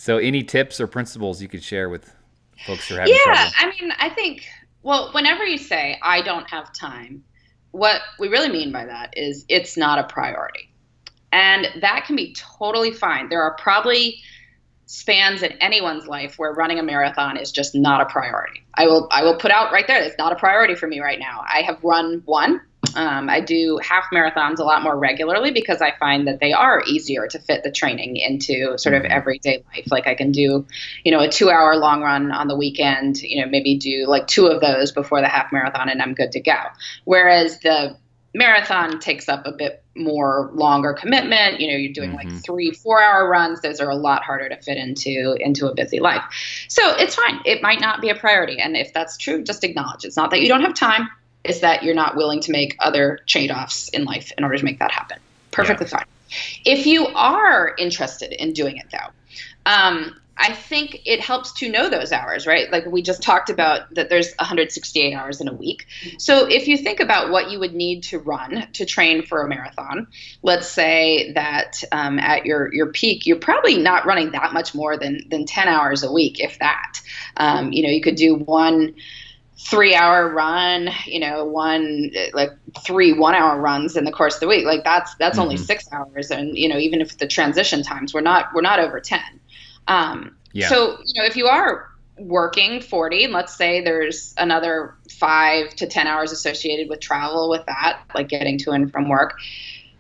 So any tips or principles you could share with folks who are having Yeah, trouble? I mean, I think, well, whenever you say, I don't have time, what we really mean by that is it's not a priority. And that can be totally fine. There are probably spans in anyone's life where running a marathon is just not a priority. I will put out right there, it's not a priority for me right now. I have run one. I do half marathons a lot more regularly because I find that they are easier to fit the training into sort of Hmm. everyday life. Like I can do, a 2 hour long run on the weekend, maybe do like two of those before the half marathon and I'm good to go. Whereas the marathon takes up a bit more longer commitment. You're doing like Hmm. 3 4 hour runs. Those are a lot harder to fit into a busy life. So it's fine. It might not be a priority. And if that's true, just acknowledge it's not that you don't have time, it's that you're not willing to make other trade-offs in life in order to make that happen. Yeah. Perfectly fine. If you are interested in doing it though, I think it helps to know those hours, right? Like we just talked about that there's 168 hours in a week. So if you think about what you would need to run to train for a marathon, let's say that at your peak, you're probably not running that much more than 10 hours a week, if that. You could do one 3 hour run, one like three 1 hour runs in the course of the week. Like that's only Hmm. 6 hours, and even if the transition times we're not over 10. Yeah. So if you are working 40, and let's say there's another 5 to 10 hours associated with travel with that, like getting to and from work.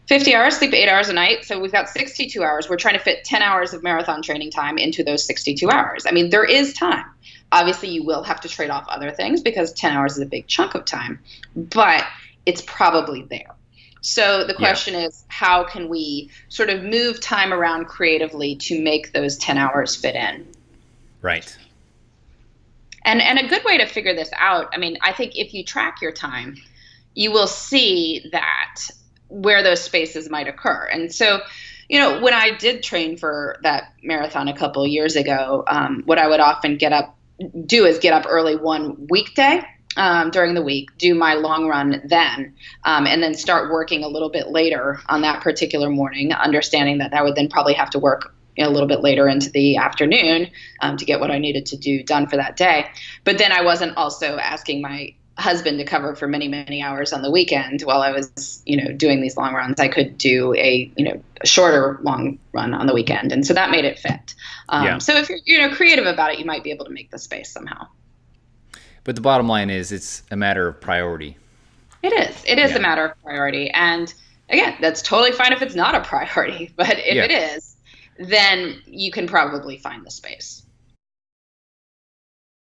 50 hours, sleep 8 hours a night. So we've got 62 hours. We're trying to fit 10 hours of marathon training time into those 62 hours. I mean, there is time. Obviously, you will have to trade off other things because 10 hours is a big chunk of time, but it's probably there. So the Yeah. question is, how can we sort of move time around creatively to make those 10 hours fit in? Right. And a good way to figure this out, I mean, I think if you track your time, you will see that where those spaces might occur. And so, when I did train for that marathon a couple of years ago, what I would often do is get up early one weekday during the week, do my long run then, and then start working a little bit later on that particular morning, understanding that I would then probably have to work a little bit later into the afternoon to get what I needed to do done for that day. But then I wasn't also asking my husband to cover for many, many hours on the weekend while I was, doing these long runs. I could do a shorter long run on the weekend. And so that made it fit. Yeah. So if you're, creative about it, you might be able to make the space somehow. But the bottom line is it's a matter of priority. It is. It is a Yeah. matter of priority. And again, that's totally fine if it's not a priority. But if Yeah. it is, then you can probably find the space.